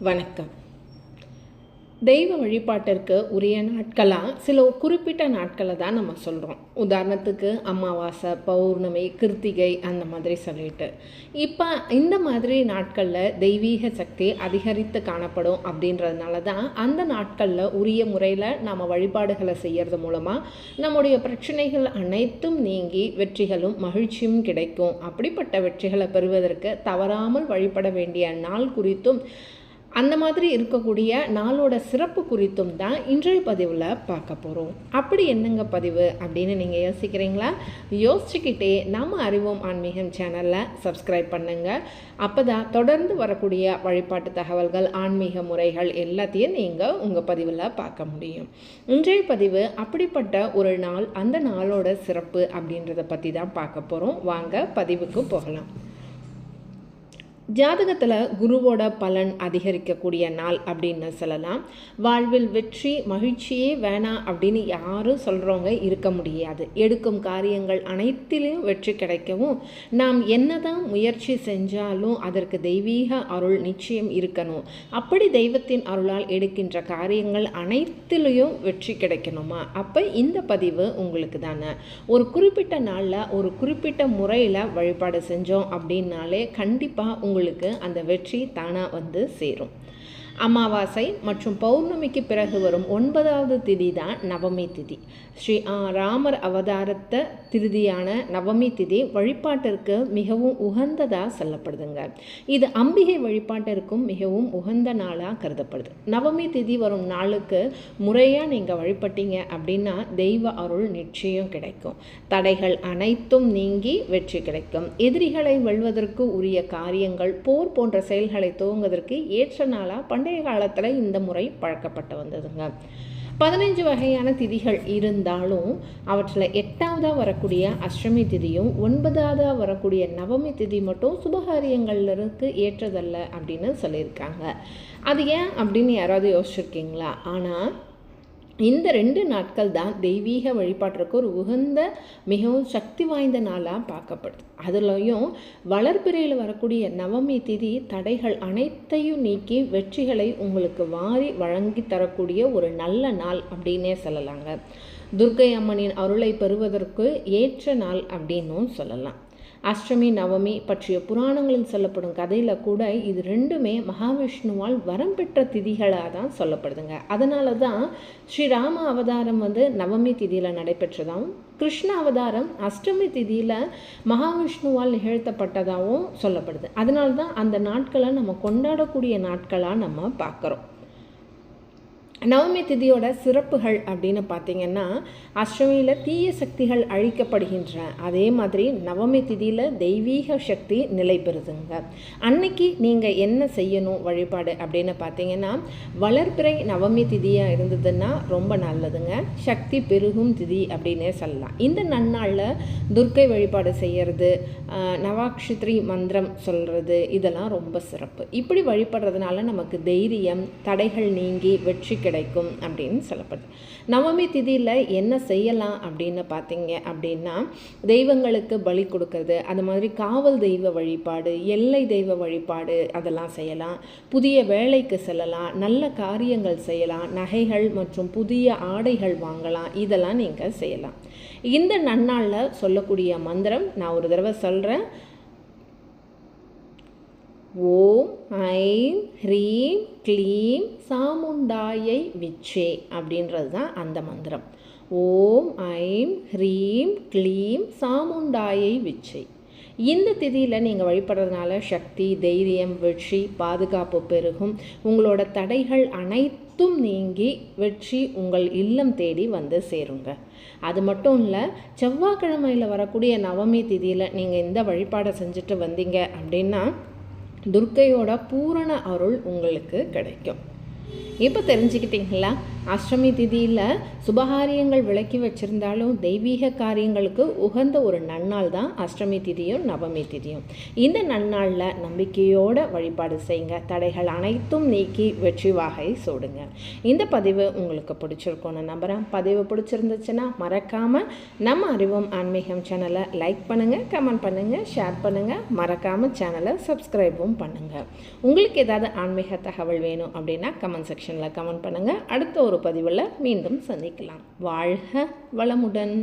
வணக்கம். தெய்வ வழிபாட்டிற்கு உரிய நாட்களாக சில குறிப்பிட்ட நாட்களை தான் நம்ம சொல்கிறோம். உதாரணத்துக்கு அமாவாசை, பௌர்ணமி, கிருத்திகை அந்த மாதிரி சொல்லிட்டு இப்போ இந்த மாதிரி நாட்களில் தெய்வீக சக்தி அதிகரித்து காணப்படும். அப்படின்றதுனால தான் அந்த நாட்களில் உரிய முறையில் நம்ம வழிபாடுகளை செய்கிறது மூலமாக நம்முடைய பிரச்சனைகள் அனைத்தும் நீங்கி வெற்றிகளும் மகிழ்ச்சியும் கிடைக்கும். அப்படிப்பட்ட வெற்றிகளை பெறுவதற்கு தவறாமல் வழிபட வேண்டிய நாள் குறித்தும் அந்த மாதிரி இருக்கக்கூடிய நாளோட சிறப்பு குறித்தும் தான் இன்றைய பதிவில் பார்க்க போகிறோம். அப்படி என்னங்க பதிவு அப்படின்னு நீங்கள் யோசிக்கிறீங்களா? யோசிச்சுக்கிட்டே நம்ம அறிவோம் ஆன்மீகம் சேனலில் சப்ஸ்கிரைப் பண்ணுங்கள். அப்போ தான் தொடர்ந்து வரக்கூடிய வழிபாட்டு தகவல்கள், ஆன்மீக முறைகள் எல்லாத்தையும் நீங்கள் உங்கள் பதிவில் பார்க்க முடியும். இன்றைய பதிவு அப்படிப்பட்ட ஒரு நாள், அந்த நாளோட சிறப்பு அப்படின்றத பற்றி தான் பார்க்க போகிறோம். வாங்க பதிவுக்கு போகலாம். ஜாதகத்தில் குருவோட பலன் அதிகரிக்கக்கூடிய நாள் அப்படின்னு சொல்லலாம். வாழ்வில் வெற்றி மகிழ்ச்சியே வேணாம் அப்படின்னு யாரும் சொல்கிறவங்க இருக்க முடியாது. எடுக்கும் காரியங்கள் அனைத்திலையும் வெற்றி கிடைக்கவும் நாம் என்னதான் முயற்சி செஞ்சாலும் அதற்கு தெய்வீக அருள் நிச்சயம் இருக்கணும். அப்படி தெய்வத்தின் அருளால் எடுக்கின்ற காரியங்கள் அனைத்திலையும் வெற்றி கிடைக்கணுமா? அப்போ இந்த பதிவு உங்களுக்கு தானே. ஒரு குறிப்பிட்ட நாளில் ஒரு குறிப்பிட்ட முறையில் வழிபாடு செஞ்சோம் அப்படின்னாலே கண்டிப்பாக உங்களுக்கு அந்த வெற்றி தானாக வந்து சேரும். அமாவாசை மற்றும் பௌர்ணமிக்கு பிறகு வரும் 9வது திதி தான் நவமி திதி. ஸ்ரீ ராமர் அவதாரத்த திதியான நவமி திதி வழிபாட்டிற்கு மிகவும் உகந்ததாக சொல்லப்படுதுங்க. இது அம்பிகை வழிபாட்டிற்கும் மிகவும் உகந்த நாளாக கருதப்படுது. நவமி திதி வரும் நாளுக்கு முறையாக நீங்கள் வழிபட்டீங்க அப்படின்னா தெய்வ அருள் நிச்சயம் கிடைக்கும். தடைகள் அனைத்தும் நீங்கி வெற்றி கிடைக்கும். எதிரிகளை வெல்வதற்கு உரிய காரியங்கள், போர் போன்ற செயல்களை துவங்குவதற்கு ஏற்ற நாளாக பண்டைய காலத்தில் இந்த முறை பழக்கப்பட்டு வந்ததுங்க. 15 வகையான திதிகள் இருந்தாலும் அவற்றில் 8ஆவதாக வரக்கூடிய அஷ்டமி திதியும் 9ஆவதாக வரக்கூடிய நவமி திதி மட்டும் சுபகாரியங்களுக்கு ஏற்றதல்ல அப்படின்னு சொல்லியிருக்காங்க. அது ஏன் அப்படின்னு யாராவது யோசிச்சிருக்கீங்களா? ஆனால் இந்த 2 நாட்கள் தான் தெய்வீக வழிபாட்டிற்கு ஒரு உகந்த மிகவும் சக்தி வாய்ந்த நாளாக பார்க்கப்படுது. அதுலேயும் வளர்பிறையில் வரக்கூடிய நவமி திதி தடைகள் அனைத்தையும் நீக்கி வெற்றிகளை உங்களுக்கு வாரி வழங்கி தரக்கூடிய ஒரு நல்ல நாள் அப்படின்னே சொல்லலாங்க. துர்க்கை அம்மனின் அருளை பெறுவதற்கு ஏற்ற நாள் அப்படின்னும் சொல்லலாம். அஷ்டமி நவமி பற்றிய புராணங்களில் சொல்லப்படும் கதையில் கூட இது 2மே மகாவிஷ்ணுவால் வரம் பெற்ற திதிகளாக தான் சொல்லப்படுதுங்க. அதனால தான் ஸ்ரீராம அவதாரம் வந்து நவமி திதியில் நடைபெற்றதாகவும், கிருஷ்ண அவதாரம் அஷ்டமி திதியில் மகாவிஷ்ணுவால் நிகழ்த்தப்பட்டதாகவும் சொல்லப்படுது. அதனால தான் அந்த நாட்களை நம்ம கொண்டாடக்கூடிய நாட்களாக நம்ம பார்க்குறோம். நவமி திதியோட சிறப்புகள் அப்படின்னு பார்த்தீங்கன்னா, அஷ்டமியில் தீய சக்திகள் அழிக்கப்படுகின்றன. அதே மாதிரி நவமி திதியில் தெய்வீக சக்தி நிலை பெறுதுங்க. அன்னைக்கு நீங்கள் என்ன செய்யணும் வழிபாடு அப்படின்னு பார்த்தீங்கன்னா, வளர்பிறை நவமி திதியாக இருந்ததுன்னா ரொம்ப நல்லதுங்க. சக்தி பெருகும் திதி அப்படின்னே சொல்லலாம். இந்த நன்னாளில் துர்க்கை வழிபாடு செய்கிறது, நவாக்ஷித்ரி மந்திரம் சொல்கிறது, இதெல்லாம் ரொம்ப சிறப்பு. இப்படி வழிபடுறதுனால நமக்கு தைரியம், தடைகள் நீங்கி வெற்றி கிடைக்கும் அப்படின்னு சொல்லப்படுது. நவமி திதியில் என்ன செய்யலாம் அப்படின்னு பார்த்தீங்க அப்படின்னா, தெய்வங்களுக்கு பலி கொடுக்கறது, அது மாதிரி காவல் தெய்வ வழிபாடு, எல்லை தெய்வ வழிபாடு அதெல்லாம் செய்யலாம். புதிய வேலைக்கு செல்லலாம், நல்ல காரியங்கள் செய்யலாம், நகைகள் மற்றும் புதிய ஆடைகள் வாங்கலாம், இதெல்லாம் நீங்கள் செய்யலாம். இந்த நன்னாளில் சொல்லக்கூடிய மந்திரம் நான் ஒரு தடவை சொல்கிறேன். ஓம் ஐம் ஹ்ரீம் க்ளீம் சாமுண்டாயை விச்சே அப்படின்றது தான் அந்த மந்திரம். ஓம் ஐம் ஹ்ரீம் க்ளீம் சாமுண்டாயை விச்சை. இந்த திதியில் நீங்கள் வழிபடுறதுனால சக்தி, தைரியம், வெற்றி, பாதுகாப்பு பெருகும். உங்களோட தடைகள் அனைத்தும் நீங்கி வெற்றி உங்கள் இல்லம் தேடி வந்து சேருங்க. அது மட்டும் இல்லை, செவ்வாய்க்கிழமையில் வரக்கூடிய நவமி திதியில் நீங்கள் இந்த வழிபாடை செஞ்சுட்டு வந்தீங்க அப்படின்னா துர்க்கையோட பூரண அருள் உங்களுக்கு கிடைக்கும். இப்போ தெரிஞ்சுக்கிட்டீங்களா? அஷ்டமி திதியில் சுபகாரியங்கள் விளக்கி வச்சுருந்தாலும் தெய்வீக காரியங்களுக்கு உகந்த ஒரு நன்னாள் தான் அஷ்டமி திதியும் நவமி திதியும். இந்த நன்னாளில் நம்பிக்கையோடு வழிபாடு செய்யுங்க. தடைகள் அனைத்தும் நீக்கி வெற்றி வாகை சூடுங்க. இந்த பதிவு உங்களுக்கு பிடிச்சிருக்கோன்னு நம்புகிறேன். பதிவு பிடிச்சிருந்துச்சுன்னா மறக்காமல் நம்ம அறிவோம் ஆன்மீகம் சேனலை லைக் பண்ணுங்கள், கமெண்ட் பண்ணுங்கள், ஷேர் பண்ணுங்கள். மறக்காமல் சேனலை சப்ஸ்கிரைபும் பண்ணுங்கள். உங்களுக்கு ஏதாவது ஆன்மீக தகவல் வேணும் அப்படின்னா கமெண்ட் செக்ஷனில் கமெண்ட் பண்ணுங்கள். அடுத்த ஒரு பதிவில் மீண்டும் சந்திக்கலாம். வாழ்க வளமுடன்.